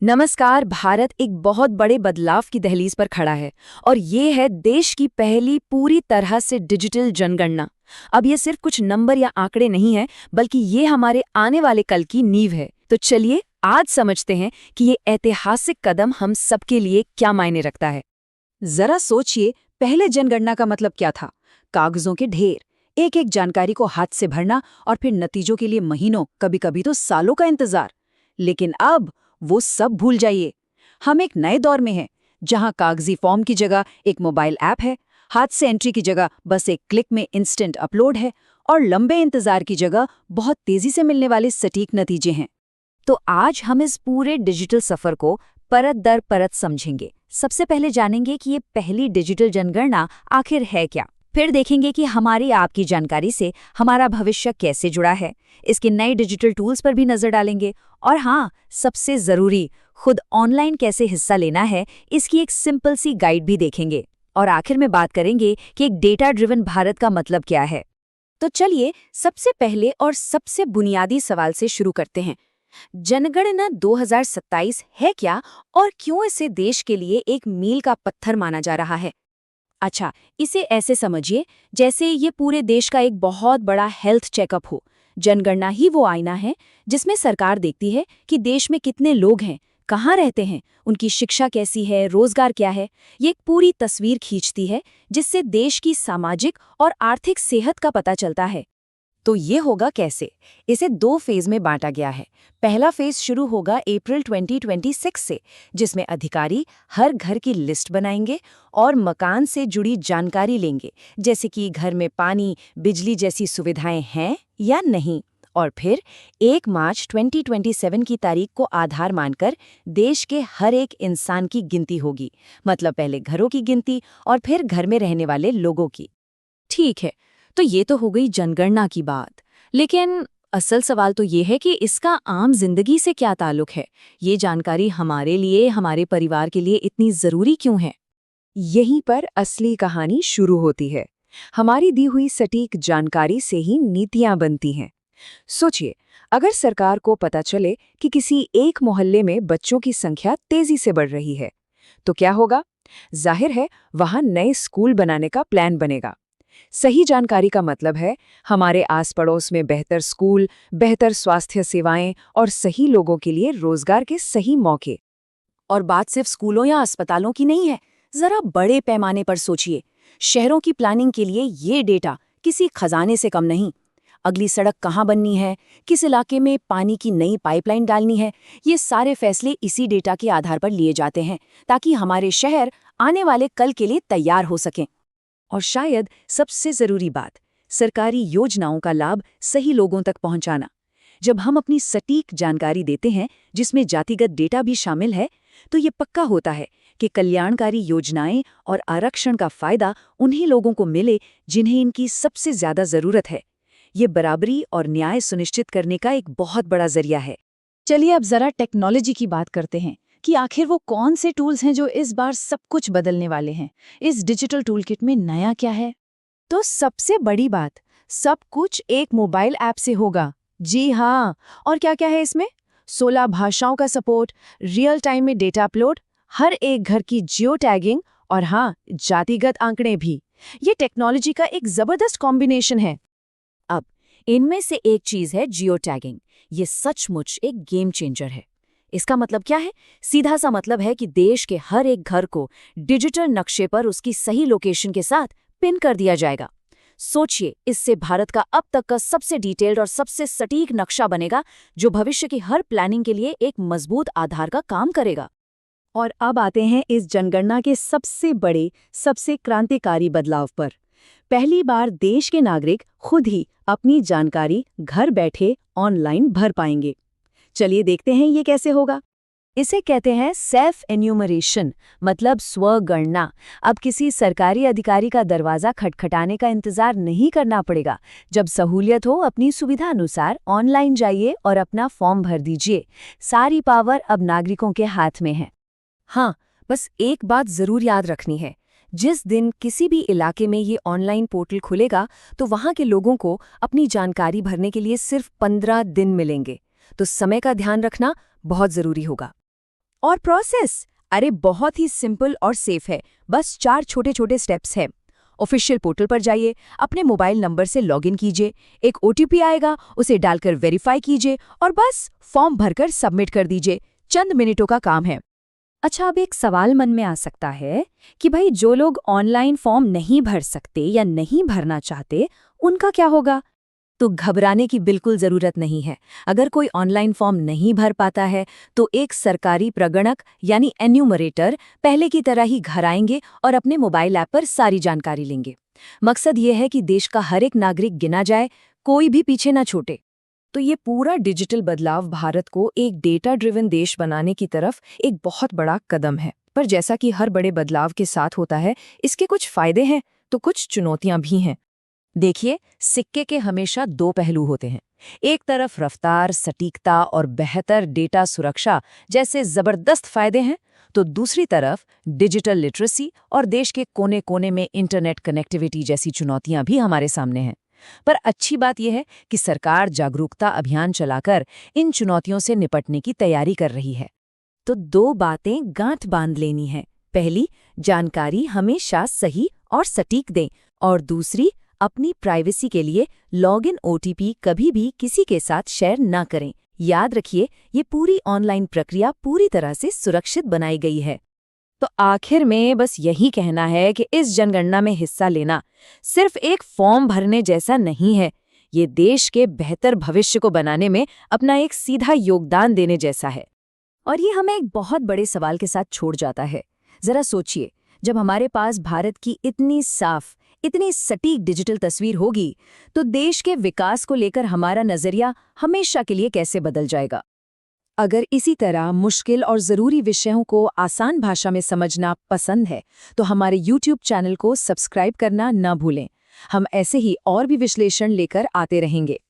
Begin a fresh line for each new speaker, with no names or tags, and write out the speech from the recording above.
नमस्कार। भारत एक बहुत बड़े बदलाव की दहलीज पर खड़ा है और ये है देश की पहली पूरी तरह से डिजिटल जनगणना। अब ये सिर्फ कुछ नंबर या आंकड़े नहीं है, बल्कि ये हमारे आने वाले कल की नींव है। तो चलिए आज समझते हैं कि ये ऐतिहासिक कदम हम सबके लिए क्या मायने रखता है।
जरा सोचिए, पहले जनगणना का मतलब क्या था? कागजों के ढेर, एक एक जानकारी को हाथ से भरना और फिर नतीजों के लिए महीनों, कभी कभी तो सालों का इंतजार। लेकिन अब वो सब भूल जाइए। हम एक नए दौर में हैं, जहां कागजी फॉर्म की जगह एक मोबाइल ऐप है, हाथ से एंट्री की जगह बस एक क्लिक में इंस्टेंट अपलोड है, और लंबे इंतजार की जगह बहुत तेजी से मिलने वाले सटीक नतीजे हैं।
तो आज हम इस पूरे डिजिटल सफर को परत दर परत समझेंगे। सबसे पहले जानेंगे कि ये पहली डिजिटल जनगणना आखिर है क्या। फिर देखेंगे कि हमारी आपकी जानकारी से हमारा भविष्य कैसे जुड़ा है। इसके नए डिजिटल टूल्स पर भी नजर डालेंगे। और हाँ, सबसे जरूरी, खुद ऑनलाइन कैसे हिस्सा लेना है, इसकी एक सिंपल सी गाइड भी देखेंगे। और आखिर में बात करेंगे कि एक डेटा ड्रिवन भारत का मतलब क्या है। तो चलिए सबसे पहले और सबसे बुनियादी सवाल से शुरू करते हैं। जनगणना 2027 है क्या और क्यों इसे देश के लिए एक मील का पत्थर माना जा रहा है? अच्छा, इसे ऐसे समझिए जैसे ये पूरे देश का एक बहुत बड़ा हेल्थ चेकअप हो। जनगणना ही वो आईना है जिसमें सरकार देखती है कि देश में कितने लोग हैं, कहाँ रहते हैं, उनकी शिक्षा कैसी है, रोजगार क्या है। ये एक पूरी तस्वीर खींचती है जिससे देश की सामाजिक और आर्थिक सेहत का पता चलता है। तो ये होगा कैसे? इसे 2 फेज में बांटा गया है। पहला फेज शुरू होगा अप्रैल 2026 से, जिसमें अधिकारी हर घर की लिस्ट बनाएंगे और मकान से जुड़ी जानकारी लेंगे, जैसे कि घर में पानी, बिजली जैसी सुविधाएं हैं या नहीं। और फिर 1 मार्च 2027 की तारीख को आधार मानकर देश के हर एक इंसान की गिनती होगी। मतलब पहले घरों की गिनती और फिर घर में रहने वाले लोगों की। ठीक है, तो ये तो हो गई जनगणना की बात। लेकिन असल सवाल तो ये है कि इसका आम जिंदगी से क्या ताल्लुक है। ये जानकारी हमारे लिए, हमारे परिवार के लिए इतनी जरूरी क्यों है?
यहीं पर असली कहानी शुरू होती है। हमारी दी हुई सटीक जानकारी से ही नीतियां बनती हैं। सोचिए, अगर सरकार को पता चले कि किसी एक मोहल्ले में बच्चों की संख्या तेजी से बढ़ रही है, तो क्या होगा? जाहिर है, वहां नए स्कूल बनाने का प्लान बनेगा। सही जानकारी का मतलब है हमारे आस पड़ोस में बेहतर स्कूल, बेहतर स्वास्थ्य सेवाएं और सही लोगों के लिए रोजगार के सही मौके। और बात सिर्फ स्कूलों या अस्पतालों की नहीं है। जरा बड़े पैमाने पर सोचिए। शहरों की प्लानिंग के लिए ये डेटा किसी खजाने से कम नहीं। अगली सड़क कहाँ बननी है, किस इलाके में पानी की नई पाइपलाइन डालनी है, ये सारे फैसले इसी डेटा के आधार पर लिए जाते हैं, ताकि हमारे शहर आने वाले कल के लिए तैयार हो सकें। और शायद सबसे जरूरी बात, सरकारी योजनाओं का लाभ सही लोगों तक पहुंचाना। जब हम अपनी सटीक जानकारी देते हैं, जिसमें जातिगत डेटा भी शामिल है, तो ये पक्का होता है कि कल्याणकारी योजनाएं और आरक्षण का फायदा उन्हीं लोगों को मिले जिन्हें इनकी सबसे ज्यादा जरूरत है। ये बराबरी और न्याय सुनिश्चित करने का एक बहुत बड़ा जरिया है। चलिए अब जरा टेक्नोलॉजी की बात करते हैं कि आखिर वो कौन से टूल्स हैं जो इस बार सब कुछ बदलने वाले हैं। इस डिजिटल टूलकिट में नया क्या है? तो सबसे बड़ी बात, सब कुछ एक मोबाइल ऐप से होगा। जी हाँ। और क्या क्या है इसमें? 16 भाषाओं का सपोर्ट, रियल टाइम में डेटा अपलोड, हर एक घर की जियो टैगिंग, और हाँ, जातिगत आंकड़े भी। ये टेक्नोलॉजी का एक जबरदस्त कॉम्बिनेशन है। अब इनमें से एक चीज है जियो टैगिंग। ये सचमुच एक गेम चेंजर है। इसका मतलब क्या है? सीधा सा मतलब है कि देश के हर एक घर को डिजिटल नक्शे पर उसकी सही लोकेशन के साथ पिन कर दिया जाएगा। सोचिए, इससे भारत का अब तक का सबसे डिटेल्ड और सबसे सटीक नक्शा बनेगा, जो भविष्य की हर प्लानिंग के लिए एक मजबूत आधार का काम करेगा। और अब आते हैं इस जनगणना के सबसे बड़े, सबसे क्रांतिकारी बदलाव पर। पहली बार देश के नागरिक खुद ही अपनी जानकारी घर बैठे ऑनलाइन भर पाएंगे। चलिए देखते हैं ये कैसे होगा। इसे कहते हैं सेल्फ एन्यूमरेशन, मतलब स्वगणना। अब किसी सरकारी अधिकारी का दरवाजा खटखटाने का इंतजार नहीं करना पड़ेगा। जब सहूलियत हो, अपनी सुविधा अनुसार ऑनलाइन जाइए और अपना फॉर्म भर दीजिए। सारी पावर अब नागरिकों के हाथ में है। हाँ, बस एक बात जरूर याद रखनी है। जिस दिन किसी भी इलाके में ये ऑनलाइन पोर्टल खुलेगा, तो वहाँ के लोगों को अपनी जानकारी भरने के लिए सिर्फ 15 दिन मिलेंगे। तो समय का ध्यान रखना बहुत जरूरी होगा।
और प्रोसेस, अरे बहुत ही सिंपल और सेफ है। बस 4 छोटे-छोटे स्टेप्स हैं। ऑफिशियल पोर्टल पर जाइए, अपने मोबाइल नंबर से लॉगिन कीजिए, एक ओटीपी आएगा, उसे डालकर वेरीफाई कीजिए और बस फॉर्म भरकर सबमिट कर दीजिए। चंद मिनटों का काम है।
अच्छा, अब एक सवाल मन में आ सकता है कि भाई जो लोग ऑनलाइन फॉर्म नहीं भर सकते या नहीं भरना चाहते, उनका क्या होगा?
तो घबराने की बिल्कुल जरूरत नहीं है। अगर कोई ऑनलाइन फॉर्म नहीं भर पाता है तो एक सरकारी प्रगणक यानी एन्यूमरेटर पहले की तरह ही घर आएंगे और अपने मोबाइल ऐप पर सारी जानकारी लेंगे। मकसद ये है कि देश का हर एक नागरिक गिना जाए, कोई भी पीछे ना छूटे।
तो ये पूरा डिजिटल बदलाव भारत को एक डेटा ड्रिवन देश बनाने की तरफ एक बहुत बड़ा कदम है। पर जैसा कि हर बड़े बदलाव के साथ होता है, इसके कुछ फायदे हैं तो कुछ चुनौतियां भी हैं। देखिए, सिक्के के हमेशा 2 पहलू होते हैं। एक तरफ रफ्तार, सटीकता और बेहतर डेटा सुरक्षा जैसे जबरदस्त फायदे हैं, तो दूसरी तरफ डिजिटल लिटरेसी और देश के कोने-कोने में इंटरनेट कनेक्टिविटी जैसी चुनौतियां भी हमारे सामने हैं। पर अच्छी बात यह है कि सरकार जागरूकता अभियान चलाकर इन चुनौतियों से निपटने की तैयारी कर रही है।
तो 2 बातें गांठ बांध लेनी है। पहली, जानकारी हमेशा सही और सटीक दें, और दूसरी, अपनी प्राइवेसी के लिए लॉगिन ओटीपी कभी भी किसी के साथ शेयर ना करें। याद रखिए, ये पूरी ऑनलाइन प्रक्रिया पूरी तरह से सुरक्षित बनाई गई है।
तो आखिर में बस यही कहना है कि इस जनगणना में हिस्सा लेना सिर्फ एक फॉर्म भरने जैसा नहीं है, ये देश के बेहतर भविष्य को बनाने में अपना एक सीधा योगदान देने जैसा है।
और ये हमें एक बहुत बड़े सवाल के साथ छोड़ जाता है। जरा सोचिए, जब हमारे पास भारत की इतनी साफ, इतनी सटीक डिजिटल तस्वीर होगी, तो देश के विकास को लेकर हमारा नजरिया हमेशा के लिए कैसे बदल जाएगा।
अगर इसी तरह मुश्किल और ज़रूरी विषयों को आसान भाषा में समझना पसंद है, तो हमारे YouTube चैनल को सब्सक्राइब करना न भूलें। हम ऐसे ही और भी विश्लेषण लेकर आते रहेंगे।